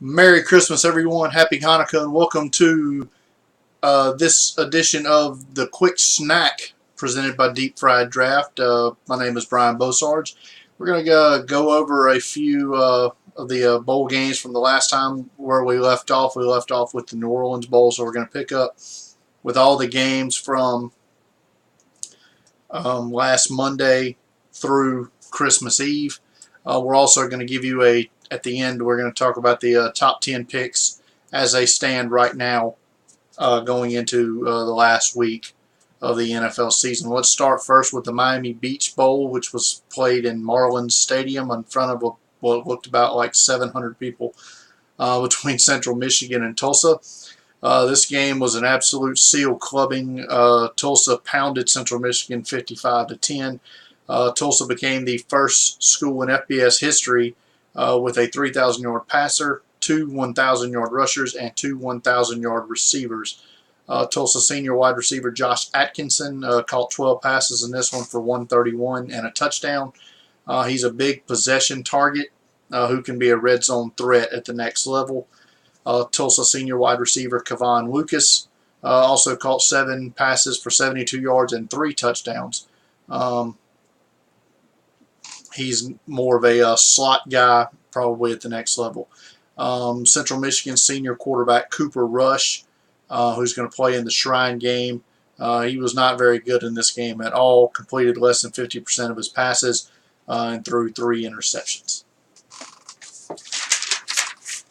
Merry Christmas, everyone. Happy Hanukkah, and welcome to this edition of the Quick Snack presented by Deep Fried Draft. My name is Brian Bosarge. We're going to go over a few of the bowl games from the last time where we left off. We left off with the New Orleans Bowl, so we're going to pick up with all the games from last Monday through Christmas Eve. We're also going to give you at the end, we're going to talk about the top 10 picks as they stand right now going into the last week of the NFL season. Let's start first with the Miami Beach Bowl, which was played in Marlins Stadium in front of what looked about like 700 people between Central Michigan and Tulsa. This game was an absolute seal clubbing. Tulsa pounded Central Michigan 55-10. Tulsa became the first school in FBS history with a 3,000-yard passer, two 1,000-yard rushers, and two 1,000-yard receivers. Tulsa senior wide receiver Josh Atkinson caught 12 passes in this one for 131 and a touchdown. He's a big possession target who can be a red zone threat at the next level. Tulsa senior wide receiver Kevon Lucas also caught 7 passes for 72 yards and 3 touchdowns. He's more of a slot guy, probably at the next level. Central Michigan senior quarterback Cooper Rush, who's going to play in the Shrine game. He was not very good in this game at all, completed less than 50% of his passes and threw 3 interceptions.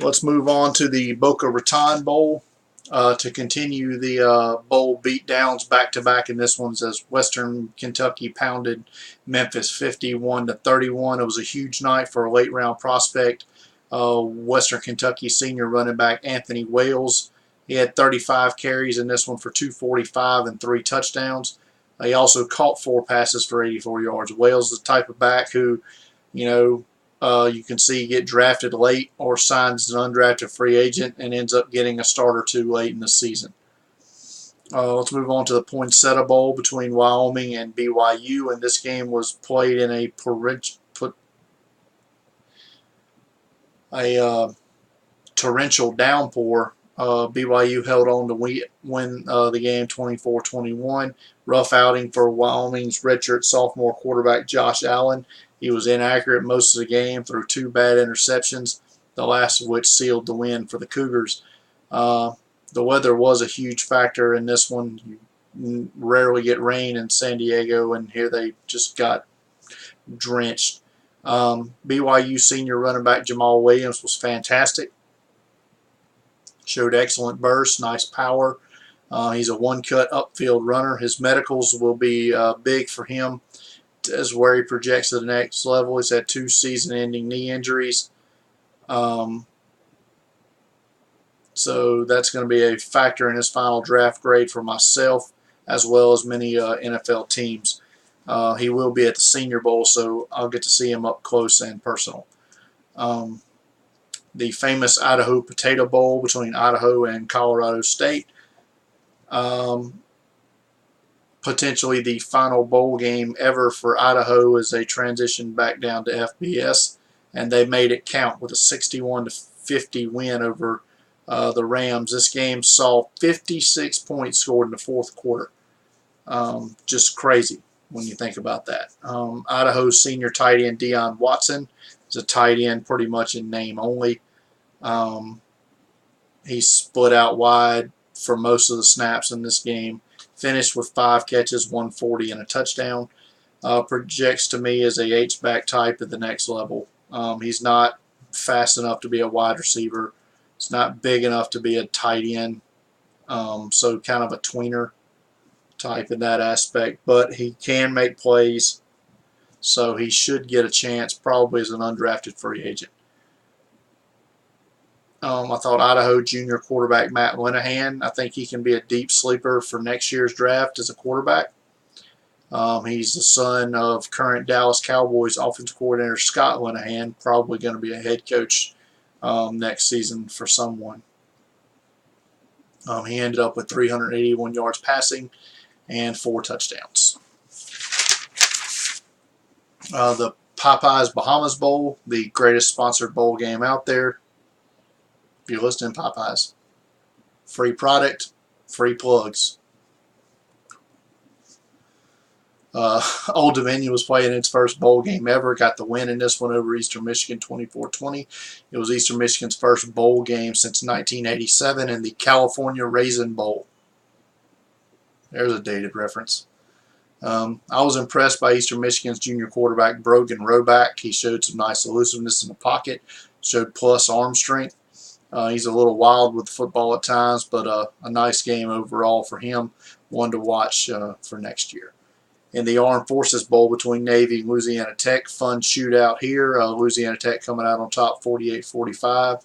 Let's move on to the Boca Raton Bowl to continue the bowl beatdowns back-to-back. In this one, as Western Kentucky pounded Memphis 51-31. It was a huge night for a late-round prospect, Western Kentucky senior running back Anthony Wales. He had 35 carries in this one for 245 and 3 touchdowns. He also caught 4 passes for 84 yards. Wales is the type of back who, you can see get drafted late or signs an undrafted free agent and ends up getting a start or 2 late in the season. Let's move on to the Poinsettia Bowl between Wyoming and BYU, and this game was played in a torrential downpour. BYU held on to win the game 24-21. Rough outing for Wyoming's redshirt sophomore quarterback Josh Allen. He was inaccurate most of the game, threw 2 bad interceptions, the last of which sealed the win for the Cougars. The weather was a huge factor in this one. You rarely get rain in San Diego, and here they just got drenched. BYU senior running back Jamal Williams was fantastic. Showed excellent burst, nice power. He's a one-cut upfield runner. His medicals will be big for him as where he projects to the next level. He's had 2 season-ending knee injuries. So that's going to be a factor in his final draft grade for myself as well as many NFL teams. He will be at the Senior Bowl, so I'll get to see him up close and personal. The famous Idaho Potato Bowl between Idaho and Colorado State. Potentially the final bowl game ever for Idaho as they transitioned back down to FBS, and they made it count with a 61-50 win over the Rams. This game saw 56 points scored in the 4th quarter. Just crazy when you think about that. Idaho senior tight end Deion Watson is a tight end pretty much in name only. He split out wide for most of the snaps in this game. Finished with 5 catches, 140, and a touchdown. Projects to me as a H-back type at the next level. He's not fast enough to be a wide receiver. He's not big enough to be a tight end. So kind of a tweener type in that aspect. But he can make plays, so he should get a chance probably as an undrafted free agent. I thought Idaho junior quarterback Matt Linehan, I think he can be a deep sleeper for next year's draft as a quarterback. He's the son of current Dallas Cowboys offensive coordinator Scott Linehan, probably going to be a head coach next season for someone. He ended up with 381 yards passing and 4 touchdowns. The Popeyes Bahamas Bowl, the greatest sponsored bowl game out there. if you're listening, Popeyes. Free product, free plugs. Old Dominion was playing its first bowl game ever. Got the win in this one over Eastern Michigan, 24-20. It was Eastern Michigan's first bowl game since 1987 in the California Raisin Bowl. There's a dated reference. I was impressed by Eastern Michigan's junior quarterback, Brogan Roback. He showed some nice elusiveness in the pocket, showed plus arm strength. He's a little wild with the football at times, but a nice game overall for him. One to watch for next year. In the Armed Forces Bowl between Navy and Louisiana Tech, fun shootout here. Louisiana Tech coming out on top 48-45.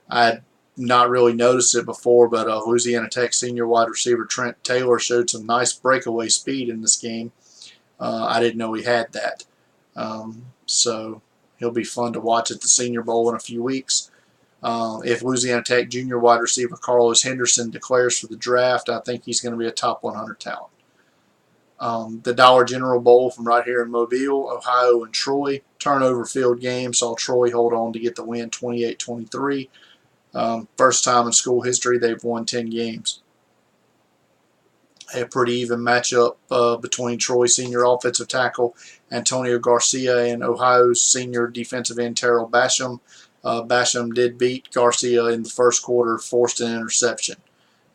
I had not really noticed it before, but Louisiana Tech senior wide receiver Trent Taylor showed some nice breakaway speed in this game. I didn't know he had that. So he'll be fun to watch at the Senior Bowl in a few weeks. If Louisiana Tech junior wide receiver Carlos Henderson declares for the draft, I think he's going to be a top 100 talent. The Dollar General Bowl from right here in Mobile, Ohio and Troy. Turnover field game. Saw Troy hold on to get the win 28-23. First time in school history they've won 10 games. A pretty even matchup between Troy senior offensive tackle Antonio Garcia and Ohio's senior defensive end Terrell Basham. Basham did beat Garcia in the first quarter, forced an interception.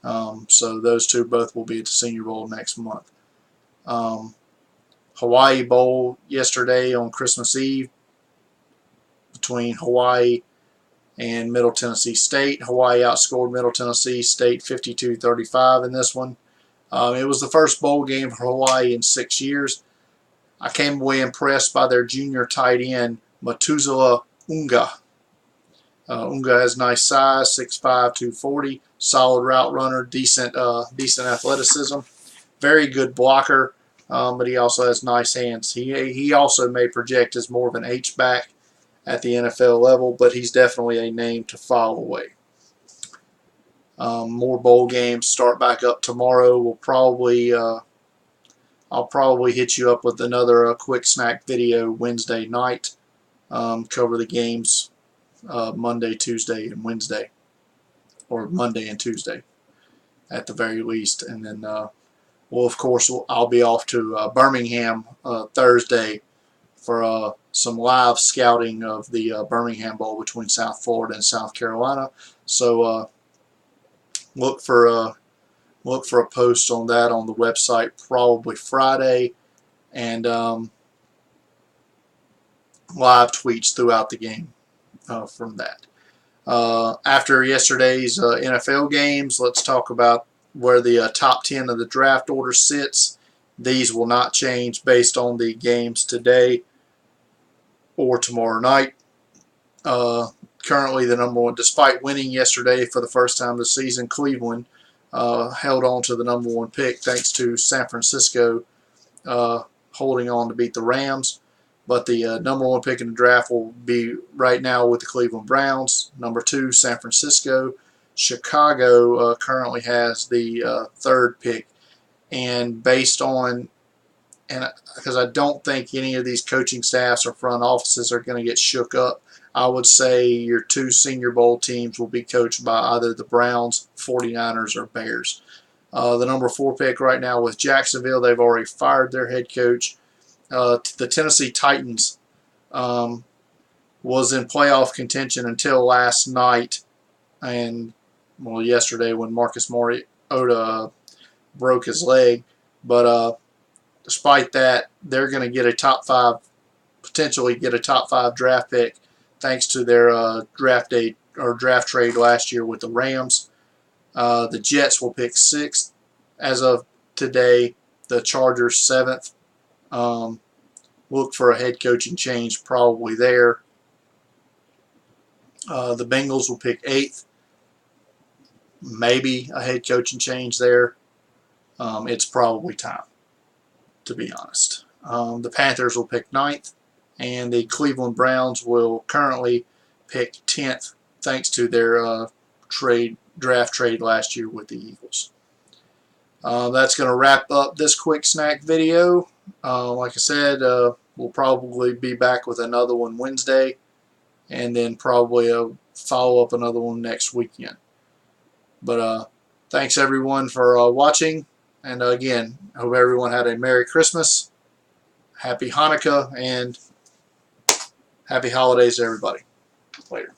So those two both will be at the Senior Bowl next month. Hawaii Bowl yesterday on Christmas Eve between Hawaii and Middle Tennessee State. Hawaii outscored Middle Tennessee State 52-35 in this one. It was the first bowl game for Hawaii in 6 years. I came away impressed by their junior tight end, Matuzala Unga. Unga has nice size, 6'5", 240, solid route runner, decent athleticism, very good blocker, but he also has nice hands. He also may project as more of an H-back at the NFL level, but he's definitely a name to file away. More bowl games start back up tomorrow. I'll probably hit you up with another quick snack video Wednesday night. Cover the games Monday, Tuesday, and Wednesday, or Monday and Tuesday at the very least, and then of course I'll be off to Birmingham Thursday for some live scouting of the Birmingham Bowl between South Florida and South Carolina. So look for a post on that on the website probably Friday, and live tweets throughout the game from that. After yesterday's NFL games, let's talk about where the top 10 of the draft order sits. These will not change based on the games today or tomorrow night. Currently the number one, despite winning yesterday for the first time this season, Cleveland held on to the number one pick thanks to San Francisco holding on to beat the Rams. But the number one pick in the draft will be right now with the Cleveland Browns. Number 2, San Francisco. Chicago currently has the third pick. And based on, because I don't think any of these coaching staffs or front offices are going to get shook up, I would say your 2 Senior Bowl teams will be coached by either the Browns, 49ers, or Bears. The number 4 pick right now with Jacksonville, they've already fired their head coach. The Tennessee Titans was in playoff contention until last night and, well, yesterday when Marcus Mariota broke his leg. But despite that, they're going to get a top 5, potentially get a top 5 draft pick thanks to their draft trade last year with the Rams. The Jets will pick 6th as of today. The Chargers 7th. Look for a head coaching change probably there. The Bengals will pick 8th. Maybe a head coaching change there. It's probably time, to be honest. The Panthers will pick 9th. And the Cleveland Browns will currently pick 10th thanks to their draft trade last year with the Eagles. That's going to wrap up this quick snack video. Like I said, we'll probably be back with another one Wednesday, and then probably follow up another one next weekend. But thanks everyone for watching, and again, I hope everyone had a Merry Christmas, Happy Hanukkah, and Happy Holidays to everybody. Later.